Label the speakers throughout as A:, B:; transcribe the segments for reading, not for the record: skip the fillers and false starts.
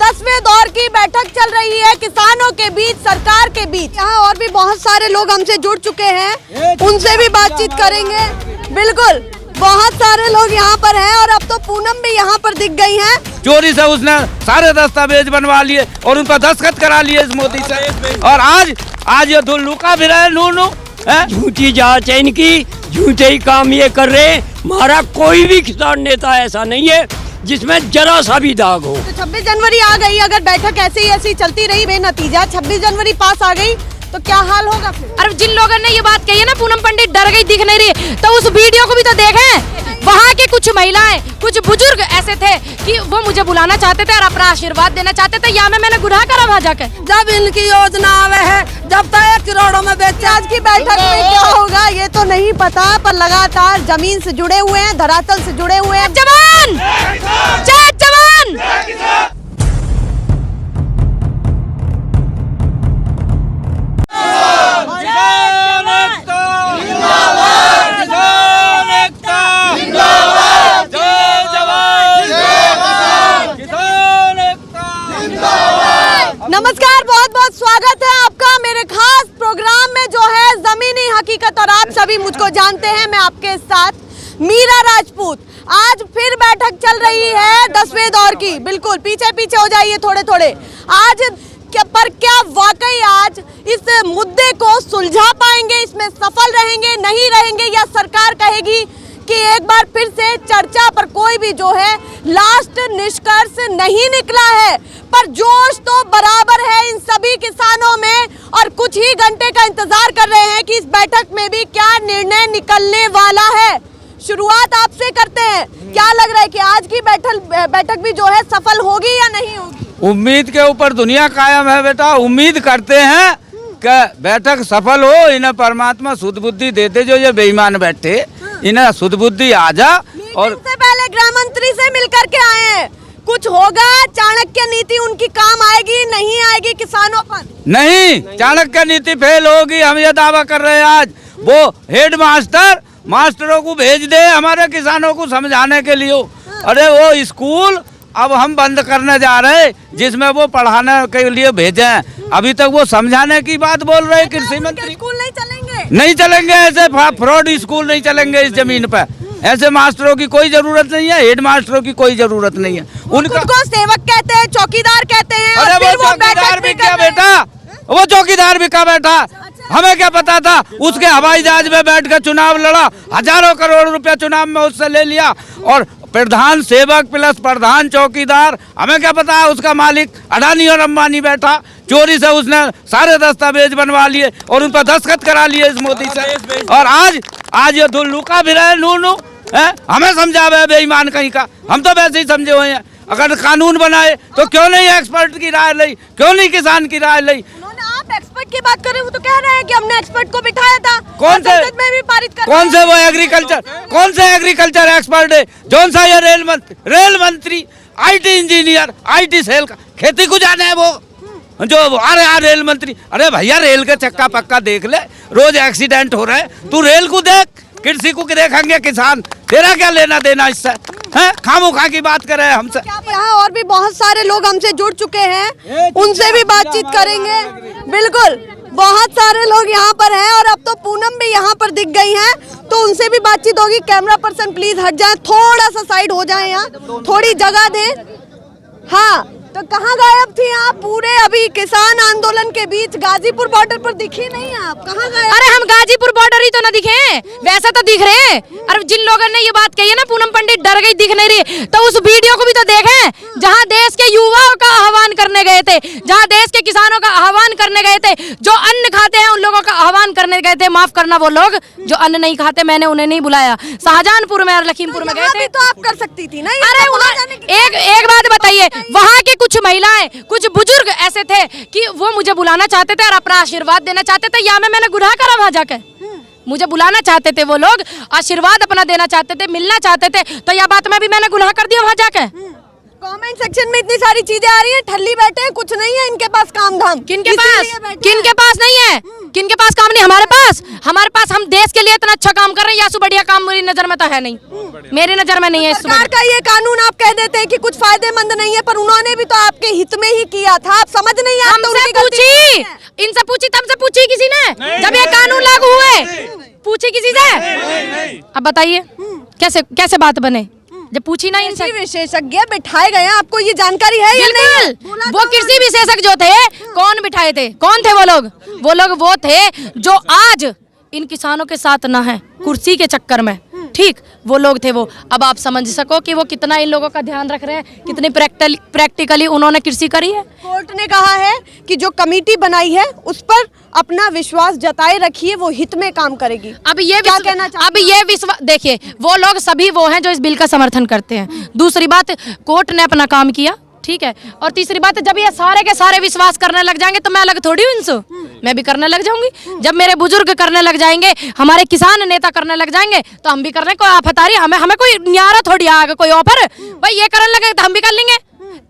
A: 10वें दौर की बैठक चल रही है किसानों के बीच, सरकार के बीच। यहाँ और भी बहुत सारे लोग हमसे जुड़ चुके हैं, उनसे भी बातचीत करेंगे। बिल्कुल, बहुत सारे लोग यहाँ पर हैं और अब तो पूनम भी यहाँ पर दिख गई हैं।
B: चोरी से उसने सारे दस्तावेज बनवा लिए और उन पर दस्तखत करा लिए इस मोदी से। और आज ये लुका फिर है नू
C: झूठी जांच है इनकी, झूठे ही काम ये कर रहे हैं। हमारा कोई भी किसान नेता ऐसा नहीं है जिसमें जरा सा भी दाग हो।
A: तो 26 जनवरी आ गई, अगर बैठक ऐसी चलती रही बेनतीजा, 26 जनवरी पास आ गई तो क्या हाल होगा फिर?
D: अरे जिन लोगों ने ये बात कही है ना पूनम पंडित डर गई, दिख नहीं रही, तो उस वीडियो को भी तो देखें। वहाँ के कुछ महिलाएं, कुछ बुजुर्ग ऐसे थे कि वो मुझे बुलाना चाहते थे और अपना आशीर्वाद देना चाहते थे। या मैंने गुनाह करा वहाँ जाकर।
A: जब इनकी योजना आवे है, जब तक 1 करोड़ों में बेचे। आज की बैठक में क्या होगा ये तो नहीं पता, पर लगातार जमीन से जुड़े हुए हैं, धरातल से जुड़े हुए हैं।
D: जवान जय जवान।
A: नमस्कार, बहुत बहुत स्वागत है आपका मेरे खास प्रोग्राम में जो है जमीनी हकीकत। और आप सभी मुझको जानते हैं, मैं आपके साथ मीरा राजपूत। आज फिर बैठक चल रही है 10वें दौर की। बिल्कुल पीछे पीछे हो जाइए थोड़े थोड़े। आज क्या वाकई आज इस मुद्दे को सुलझा पाएंगे, इसमें सफल रहेंगे, नहीं रहेंगे, या सरकार कहेगी कि एक बार फिर से चर्चा पर कोई भी जो है लास्ट निष्कर्ष नहीं निकला है। पर जोश तो बराबर है इन सभी किसानों में और कुछ ही घंटे का इंतजार कर रहे हैं कि इस बैठक में भी क्या निर्णय निकलने वाला है। शुरुआत आपसे करते हैं, क्या लग रहा है कि आज की बैठक भी जो है सफल होगी या नहीं होगी?
B: उम्मीद के ऊपर दुनिया कायम है बेटा। उम्मीद करते हैं कि बैठक सफल हो, इन्हें परमात्मा सुध बुद्धि देते। जो ये बेईमान बैठे, इन्हें सुध बुद्धि आ जा। और
A: इससे पहले गृह मंत्री से मिलकर के आए हैं, कुछ होगा? चाणक्य नीति उनकी काम आएगी, नहीं आएगी किसानों पर? नहीं,
B: चाणक्य नीति फेल होगी, हम ये दावा कर रहे हैं। आज वो हेड मास्टरों को भेज दे हमारे किसानों को समझाने के लिए। अरे वो स्कूल अब हम बंद करने जा रहे हैं जिसमें वो पढ़ाने के लिए भेजे हैं। अभी तक वो समझाने की बात बोल रहे हैं कृषि मंत्री।
A: स्कूल
B: नहीं चलेंगे, ऐसे फ्रॉड स्कूल नहीं चलेंगे इस जमीन पर। ऐसे मास्टरों की कोई जरूरत नहीं है, हेड मास्टरों की कोई जरूरत नहीं है। उनको
A: सेवक कहते हैं, चौकीदार कहते हैं।
B: अरे वो चौकीदार भी क्या बेटा, वो चौकीदार भी क्या बैठा, हमें क्या पता था? उसके हवाई जहाज में बैठ कर चुनाव लड़ा, हजारों करोड़ रुपया चुनाव में उससे ले लिया। और प्रधान सेवक प्लस प्रधान चौकीदार, हमें क्या पता है? उसका मालिक अडानी और अंबानी बैठा। चोरी से उसने सारे दस्तावेज बनवा लिए और उन पर दस्तखत करा लिए इस मोदी से। और आज ये लुका फिर है नू हमें समझावे बेईमान कहीं का। हम तो वैसे ही समझे हुए हैं। अगर कानून बनाए तो क्यों नहीं एक्सपर्ट की राय ली, क्यों नहीं किसान की राय ली?
A: आप एक्सपर्ट की बात कर रहे हो, तो कह रहे हैं कि हमने एक्सपर्ट को बिठाया था।
B: कौन से
A: में भी पारित कर?
B: कौन से वो एग्रीकल्चर, कौन से एग्रीकल्चर एक्सपर्ट है? कौन सा ये रेल मंत्री, IT इंजीनियर, IT सेल का, खेती को जाने है वो जो अरे रेल मंत्री। अरे भैया रेल का चक्का पक्का देख ले, रोज एक्सीडेंट हो रहे हैं। तू रेल को देख, कृषि को देखेंगे किसान। तेरा क्या लेना देना इससे? खामोखा की बात कर रहे हैं हमसे।
A: यहाँ और भी बहुत सारे लोग हमसे जुड़ चुके हैं, उनसे भी बातचीत करेंगे। बिल्कुल, बहुत सारे लोग यहाँ पर हैं और अब तो पूनम भी यहाँ पर दिख गई हैं, तो उनसे भी बातचीत होगी। कैमरा पर्सन प्लीज हट जाएं, थोड़ा सा साइड हो जाएं, यहाँ थोड़ी जगह दें। हाँ, तो कहाँ गायब थी आप पूरे? अभी किसान आंदोलन के बीच गाजीपुर बॉर्डर पर दिखी नहीं आप, कहाँ गए?
D: अरे हम गाजीपुर बॉर्डर ही तो ना दिखे, वैसा तो दिख रहे हैं। अरे जिन लोगों ने ये बात कही है ना पूनम पंडित डर गई, दिख नहीं रही, तो उस वीडियो को भी तो देखें। जहां देश के युवाओं का आह्वान करने गए थे, जहां देश के किसानों का आह्वान करने गए थे, जो अन्न खाते हैं उन लोगों का आह्वान करने गए थे। माफ करना, वो लोग जो अन्न नहीं खाते, मैंने उन्हें नहीं बुलाया। शाहजहांपुर में और लखीमपुर में गए थे,
A: तो आप कर सकती थी ना।
D: अरे एक बात बताइए, वहाँ के कुछ महिलाएं, कुछ बुजुर्ग ऐसे थे कि वो मुझे बुलाना चाहते थे और अपना आशीर्वाद देना चाहते थे। या मैंने गुनाह करा वहाँ जाकर? मुझे बुलाना चाहते थे वो लोग, आशीर्वाद अपना देना चाहते थे, मिलना चाहते थे, तो यह बात में भी मैंने गुनाह कर दिया वहाँ जाकर?
A: कमेंट सेक्शन में इतनी सारी चीजें आ रही हैं, ठल्ली बैठे हैं, कुछ नहीं है इनके पास काम धाम।
D: किनके पास नहीं है, किनके पास काम नहीं, हमारे पास हम देश के लिए इतना अच्छा काम कर रहे हैं। यासु बढ़िया काम मेरी नजर में तो है नहीं, मेरी नजर में नहीं है।
A: सरकार का ये कानून आप कह देते हैं कि कुछ फायदेमंद नहीं है, पर उन्होंने भी तो आपके हित में ही किया था, आप समझ नहीं आते।
D: हमसे पूछी, इनसे पूछी, तुमसे पूछी किसी ने? जब ये कानून लागू हुए पूछी किसी से? अब बताइए कैसे बात बने जब पूछी ना इनसे।
A: विशेषज्ञ बिठाए गए हैं, आपको ये जानकारी है या नहीं?
D: वो कृषि विशेषज्ञ जो थे, कौन बिठाए थे? कौन थे वो लोग? वो थे जो आज इन किसानों के साथ ना है, कुर्सी के चक्कर में। ठीक, वो लोग थे वो। अब आप समझ सको कि वो कितना इन लोगों का ध्यान रख रहे हैं, कितनी प्रैक्टिकली उन्होंने कृषि करी है।
A: कोर्ट ने कहा है कि जो कमेटी बनाई है उस पर अपना विश्वास जताए रखिए, वो हित में काम करेगी।
D: अब ये
A: क्या कहना चाहते हैं?
D: अब ये विश्वास देखिए, वो लोग सभी वो हैं जो इस बिल का समर्थन करते हैं। दूसरी बात, कोर्ट ने अपना काम किया, ठीक है। और तीसरी बात, जब ये सारे के सारे विश्वास करने लग जाएंगे तो मैं अलग थोड़ी हूँ इनसे, मैं भी करने लग जाऊंगी। जब मेरे बुजुर्ग करने लग जाएंगे, हमारे किसान नेता करने लग जाएंगे, तो हम भी कर रहे हैं। कोई आफत आ रही है, हमें कोई न्यारा थोड़ी आएगा, कोई ऑफर भाई ये करने लगे तो हम भी कर लेंगे।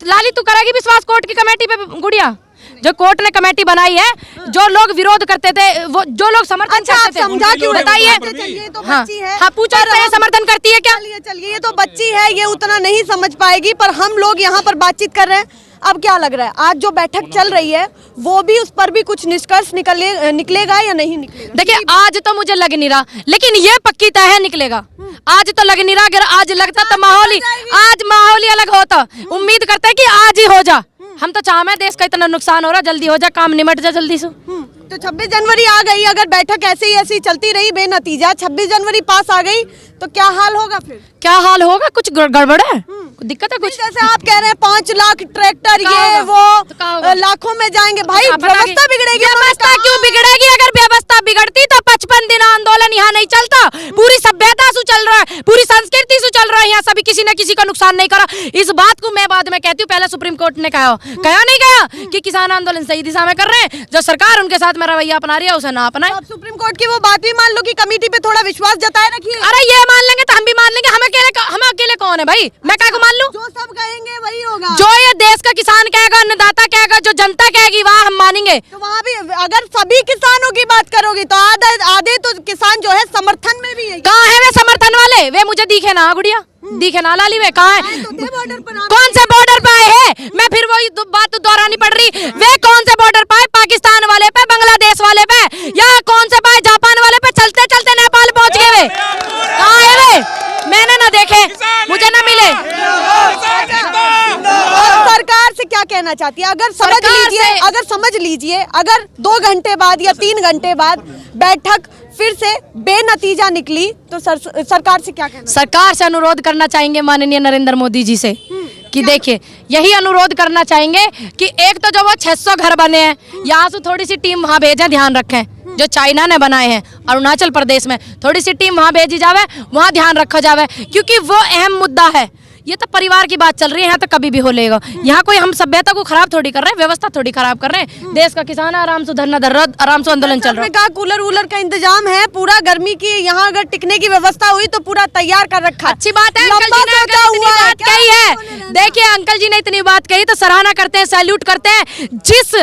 D: लाली तू करेगी विश्वास कोर्ट की कमेटी पे? गुड़िया, जो कोर्ट ने कमेटी बनाई है, जो लोग विरोध करते थे, वो जो लोग समर्थन करते थे,
A: समझा क्यों?
D: बताइए।
A: तो बच्ची है।
D: हाँ, पूछो ये समर्थन करती है क्या?
A: चलिए, ये तो बच्ची है, ये उतना नहीं समझ पाएगी, पर हम लोग यहाँ पर बातचीत कर रहे हैं। अब क्या लग रहा है, आज जो बैठक चल रही है वो भी, उस पर भी कुछ निष्कर्ष निकलेगा या नहीं निकलेगा?
D: देखिए, आज तो मुझे लग नहीं रहा, लेकिन ये पक्की तय है निकलेगा। आज तो लग नहीं रहा, अगर आज लगता तो माहौल ही अलग होता। उम्मीद करते हैं कि आज ही हो जा। हम तो चाहते देश का इतना नुकसान हो रहा, जल्दी हो जा, काम निमट जा जल्दी से।
A: तो 26 जनवरी आ गई, अगर बैठक ऐसी चलती रही बेनतीजा, 26 जनवरी पास आ गई तो क्या हाल होगा फिर?
D: क्या हाल होगा? कुछ गड़बड़ है, कुछ दिक्कत है कुछ?
A: जैसे आप कह रहे हैं 5 लाख ट्रैक्टर, ये वो लाखों में जाएंगे, भाई व्यवस्था बिगड़ेगी।
D: व्यवस्था क्यों बिगड़ेगी? अगर व्यवस्था बिगड़ती तो 55 दिन आंदोलन यहाँ नहीं चलता। पूरी सभ्यता से चल रहा है, पूरी संस्कृति से चल रहा है, यहाँ सभी किसी न किसी का नुकसान नहीं करा। इस बात को मैं बाद में कहती हूँ, पहले सुप्रीम कोर्ट ने कहा नहीं कहा कि किसान आंदोलन सही दिशा में कर रहे हैं। जो सरकार उनके साथ में रवैया अपना रही है उसे ना अपनाए।
A: आप सुप्रीम कोर्ट की वो बात भी मान लो कि कमेटी पे थोड़ा विश्वास जताए रखिए।
D: अरे ये मान लेंगे तो हम भी मान लेंगे, हम अकेले कौन है भाई? मैं क्या को मान लूं?
A: जो सब कहेंगे वही होगा।
D: जो ये देश का किसान कहेगा, अन्नदाता कहेगा, जो जनता कहेगी, वहाँ हम मानेंगे।
A: तो वहाँ भी अगर सभी किसानों की बात करोगी तो आधे तो किसान जो है समर्थन में भी है।
D: कहाँ है वे समर्थन वाले? वे मुझे दिखे ना गुड़िया, दिखे ना लाली, वे कहाँ है? कौन से बॉर्डर पे आए हैं? मैं फिर वही बात दोहरानी पड़ रही। वे कौन से बॉर्डर पे? पाकिस्तान वाले पे, बांग्लादेश वाले पे, या कौन से पाए जापान वाले पे? चलते चलते नेपाल पहुंच गए वे। कहाँ है वे? मैंने ना देखे, मुझे ना मिले।
A: सरकार से क्या कहना चाहती है? अगर समझ लीजिए, अगर 2 घंटे बाद या 3 घंटे बाद बैठक फिर से बेनतीजा निकली तो सरकार से क्या कहना?
D: सरकार से अनुरोध करना चाहेंगे माननीय नरेंद्र मोदी जी से कि देखिए, यही अनुरोध करना चाहेंगे कि एक तो जो वो 600 घर बने हैं, यहाँ से थोड़ी सी टीम वहाँ भेजें, ध्यान रखें। जो चाइना ने बनाए हैं अरुणाचल प्रदेश में, थोड़ी सी टीम वहाँ भेजी जावे, वहाँ ध्यान रखा जावे, क्योंकि वो अहम मुद्दा है। ये तो परिवार की बात चल रही है, यहाँ तो कभी भी हो लेगा। यहाँ कोई हम सभ्यता को खराब थोड़ी कर रहे हैं, व्यवस्था थोड़ी खराब कर रहे हैं। देश का किसान आराम से धरना दर आराम से आंदोलन चल रहा है।
A: कहा कूलर वूलर का इंतजाम है, पूरा गर्मी की यहाँ अगर टिकने की व्यवस्था हुई तो पूरा तैयार कर रखा।
D: अच्छी बात है, अंकल जी ने इतनी बात कही है। देखिए, अंकल जी ने इतनी बात कही तो सराहना करते हैं, सैल्यूट करते हैं। जिस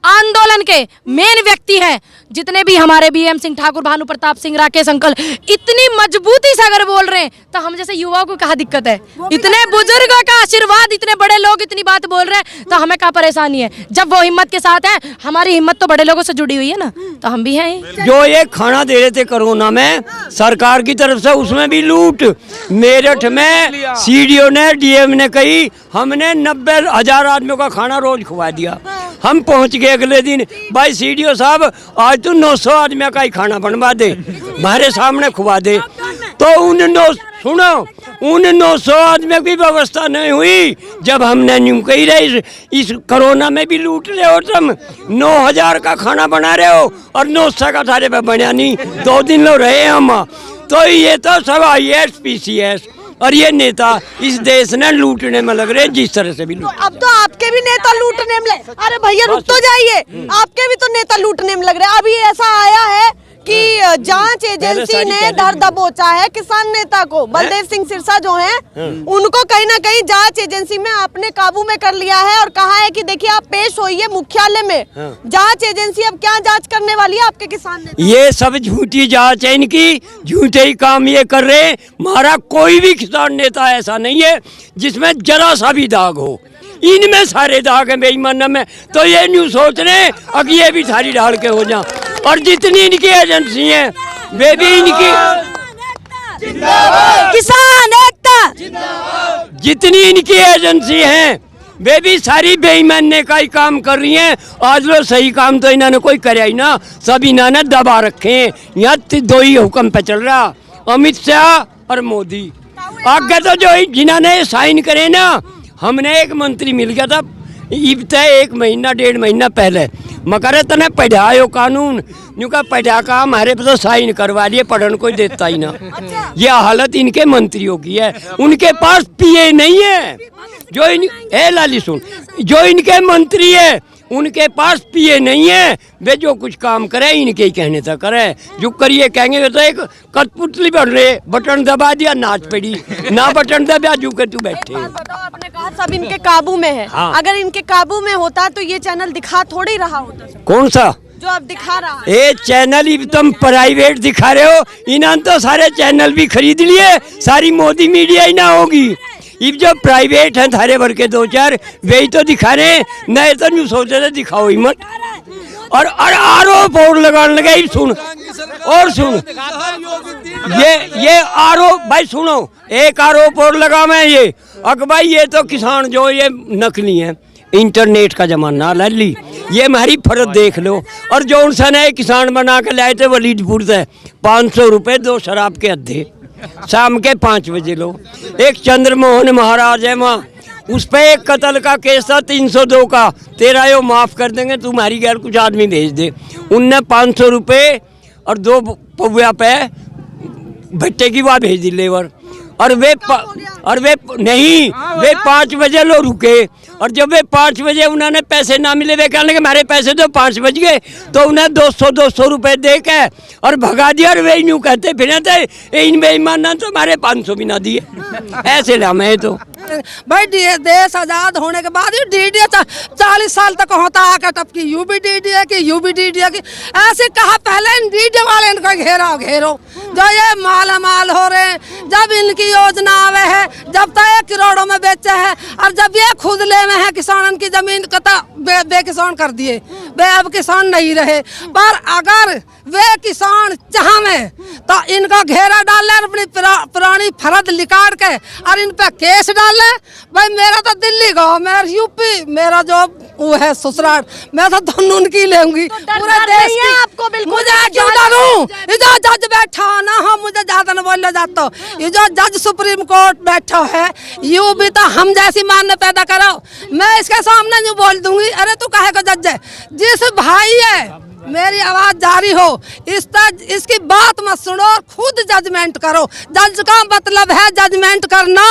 D: आंदोलन के मेन व्यक्ति हैं, जितने भी हमारे BM सिंह ठाकुर, भानु प्रताप सिंह, राकेश अंकल, इतनी मजबूती से अगर बोल रहे हैं तो हम जैसे युवाओं को क्या दिक्कत है? इतने बुजुर्गों का आशीर्वाद, इतने बड़े लोग इतनी बात बोल रहे हैं तो हमें क्या परेशानी है? जब वो हिम्मत के साथ है, हमारी हिम्मत तो बड़े लोगों से जुड़ी हुई है ना, तो हम भी हैं।
C: जो ये खाना दे रहे थे कोरोना में सरकार की तरफ से, उसमें भी लूट। मेरठ में CDO ने, DM ने कही हमने 90,000 आदमियों का खाना रोज खुवा दिया। हम पहुंच गए अगले दिन, भाई CDO साहब आज तो 900 आदमियों का ही खाना बनवा दे, हमारे सामने खुवा दे। तो उन 900 आदमियों की व्यवस्था नहीं हुई। जब हमने न्यू कही रहे इस कोरोना में भी लूट रहे हो, तुम 9,000 का खाना बना रहे हो और 900 का थारे पे बना नहीं। 2 दिन लोग रहे हम, तो ये तो सब IAS PCS और ये नेता इस देश ने लूटने में लग रहे, जिस तरह से भी लूट।
A: अब तो आपके भी नेता लूटने में अरे भैया रुक तो जाइए, आपके भी तो नेता लूटने में लग रहे हैं। अभी ऐसा आया है कि जांच एजेंसी ने धर दबोचा है किसान नेता को। बलदेव सिंह सिरसा जो हैं उनको कहीं ना कहीं जांच एजेंसी में अपने काबू में कर लिया है और कहा है कि देखिए आप पेश होइए मुख्यालय में, जांच एजेंसी अब क्या जांच करने वाली है आपके किसान नेता।
C: ये सब झूठी जांच है इनकी, झूठे ही काम ये कर रहे हैं। हमारा कोई भी किसान नेता ऐसा नहीं है जिसमें जरा सा भी दाग हो, इनमें सारे दाग हैं बेईमान में। तो ये न्यू सोच रहे अब ये भी सारी डाल के हो जाए। और जितनी इनकी एजेंसी हैं वे भी इनकी
A: किसान एकता,
C: जितनी इनकी एजेंसी हैं वे भी सारी बेईमानी का ही काम कर रही हैं। आज लो सही काम तो इन्होंने कोई कराया ही ना, सब इन्होंने दबा रखे हैं। यहाँ दो ही हुक्म पे चल रहा, अमित शाह और मोदी। आगे तो जो जिन्होंने साइन करे ना, हमने एक मंत्री मिल गया था इब तय 1 महीना 1.5 महीना पहले, मगर तने पढ़ायो कानून न्यू का पढ़ा का हमारे पे तो साइन करवा लिए, पढ़न कोई देता ही ना। ये हालत इनके मंत्रियों की है, उनके पास पीए नहीं है। जो इन लाली सुन, जो इनके मंत्री है उनके पास पीए नहीं है, वे जो कुछ काम करे इनके ही कहने तक करे। जो करिए कहेंगे वे तो एक कठपुतली बन रहे, बटन दबा दिया नाच पड़ी, ना बटन दबा जू के तू बैठे।
A: आपने कहा सब इनके काबू में है,
C: हाँ।
A: अगर इनके काबू में होता तो ये चैनल दिखा थोड़ी रहा होता
C: कौन सा
A: जो अब दिखा रहा है।
C: ये चैनल ही तुम प्राइवेट दिखा रहे हो, इन्होंने तो सारे चैनल भी खरीद लिए, सारी मोदी मीडिया ही ना होगी। अब जो प्राइवेट हैं थारे भर के 2-4 वही तो दिखा रहे हैं, नहीं तो न्यू सोच रहे दिखाओ ही मत। और आरोप और लगाने लगे। सुन और सुन, ये आरोप भाई सुनो, एक आरोप और लगा मैं ये अक भाई ये तो किसान जो ये नकली हैं, इंटरनेट का जमाना लल्ली, ये हमारी फर्ज देख लो। और जो उनसे नए किसान बना के लाए थे वलीदपुर से 500 रुपये 2 शराब के अद्धे, शाम के 5 बजे लो। एक चंद्रमोहन महाराज है वहाँ, उस पे एक कत्ल का केस था 302 का, तेरा यो माफ़ कर देंगे, तुम्हारी गैर कुछ आदमी भेज दे। उनने 500 रुपये और 2 पौया पे भट्टे की बात भेज दी लेबर। और वे नहीं, वे 5 बजे लो रुके, और जब वे 5 बजे उन्होंने पैसे ना मिले, वे कहने के हमारे पैसे तो 5 बज गए, तो उन्हें 200 रुपए दे के और भगा दिया। और वे यूँ कहते फिर थे इन बेईमान तो हमारे 500 भी ना दिए, ऐसे लाम है। तो
E: भाई देश आजाद होने के बाद ही डीडीए 40 साल तक होता आकर टपकी यूबी डीडीए की ऐसे कहा पहले इन डीडीए वाले इनको घेरो जो ये माल हो रहे हैं। जब इनकी योजना आवे है, जब तक 1 करोड़ों में बेचे है, और जब ये खुद ले में है किसानों की जमीन कता बेकिसान कर दिए, वे अब किसान नहीं रहे। पर अगर वे किसान चाहे तो इनका घेरा डाले और अपनी पुरानी फरद निकाल के और इन पे केस डाले। भाई मेरा तो दिल्ली गाँव, मेरा यूपी, मेरा जो वो है ससुराल, मैं तो दोनों उनकी लेंगी पूरे देश की।
A: आपको बिल्कुल
E: मुझे क्यों डरूं? ये जो जज बैठा ना हो, मुझे ज्यादा न बोलना जाता। ये जो जज सुप्रीम कोर्ट बैठा है, यू भी तो हम जैसी मान पैदा करो। मैं इसके सामने नहीं बोल दूंगी, अरे तू कहे को जज है, जिस भाई है मेरी आवाज जारी हो, इसकी बात मत सुनो, खुद जजमेंट करो। जज का मतलब है जजमेंट करना,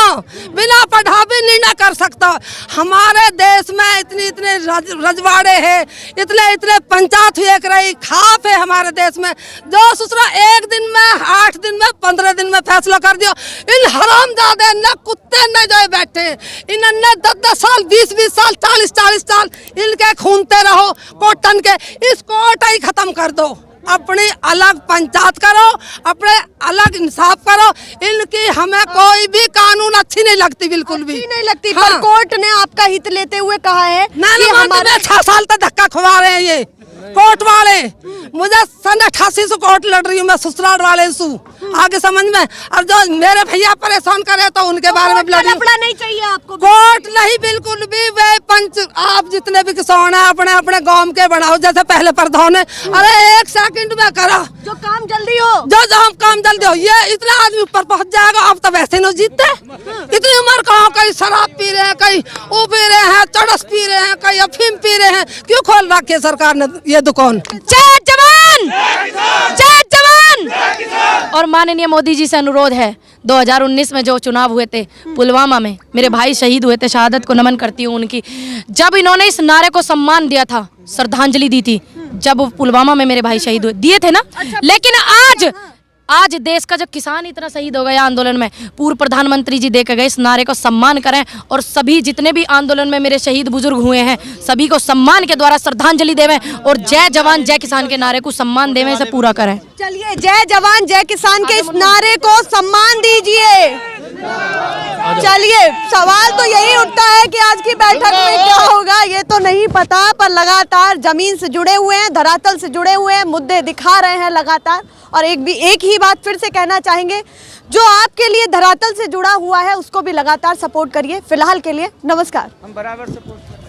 E: बिना पढ़ा भी निर्णय कर सकता। हमारे देश में इतने रजवाड़े हैं, इतने पंचायत हुए रही खाप है हमारे देश में, जो ससुरा 1 दिन में 8 दिन में 15 दिन में फैसला कर दिया। इन हरामजादे न कुत्ते न जो बैठे, इन्होंने 10-10 साल 20-20 साल 40-40 साल इनके खूनते रहो कोटन के। इस कोट ही खत्म कर दो, अपनी अलग पंचायत करो, अपने अलग इंसाफ करो। इनकी हमें कोई भी कानून अच्छी नहीं लगती, बिल्कुल भी
A: नहीं लगती।
E: हाँ।
A: पर कोर्ट ने आपका हित लेते हुए कहा है
E: कि हमारे 6 साल तक धक्का खुआ रहे हैं ये कोर्ट वाले। मुझे सन 88 से कोर्ट लड़ रही हूँ मैं ससुराल वाले से, आगे समझ में। और जो मेरे भैया परेशान करे तो उनके बारे में
A: लड़ना नहीं चाहिए आपको।
E: कोर्ट नहीं, बिल्कुल भी। वे पंच आप जितने भी किसान हैं अपने अपने गांव के बनाओ, जैसे पहले प्रधान है, अरे 1 सेकंड में करा
A: जो काम जल्दी हो,
E: जो काम जल्दी हो। ये इतना आदमी ऊपर पहुंच जाएगा, अब तो वैसे नहीं जीतते। इतनी उम्र कहाँ, कहीं शराब पी रहे हैं, कहीं वो पी रहे हैं, चरस पी रहे हैं, कहीं अफीम पी रहे हैं। क्यों खोल रखी है सरकार ने ये दुकान?
D: जय जवान, जय जवान। और माननीय मोदी जी से अनुरोध है, 2019 में जो चुनाव हुए थे पुलवामा में, मेरे भाई शहीद हुए थे, शहादत को नमन करती हूँ उनकी। जब इन्होंने इस नारे को सम्मान दिया था, श्रद्धांजलि दी थी जब पुलवामा में मेरे भाई शहीद हुए, दिए थे ना। लेकिन आज देश का जो किसान इतना शहीद हो गया आंदोलन में, पूर्व प्रधानमंत्री जी दे के गए, इस नारे को सम्मान करें और सभी जितने भी आंदोलन में मेरे शहीद बुजुर्ग हुए हैं सभी को सम्मान के द्वारा श्रद्धांजलि देवें और जय जवान जय किसान के नारे को सम्मान देवें, इसे पूरा करें।
A: चलिए, जय जवान जय किसान के इस नारे को सम्मान दीजिए। चलिए, सवाल तो यही उठता है कि आज की बैठक में क्या होगा ये तो नहीं पता, पर लगातार जमीन से जुड़े हुए हैं, धरातल से जुड़े हुए हैं, मुद्दे दिखा रहे हैं लगातार। और एक ही बात फिर से कहना चाहेंगे, जो आपके लिए धरातल से जुड़ा हुआ है उसको भी लगातार सपोर्ट करिए। फिलहाल के लिए नमस्कार।
B: हम बराबर सपोर्ट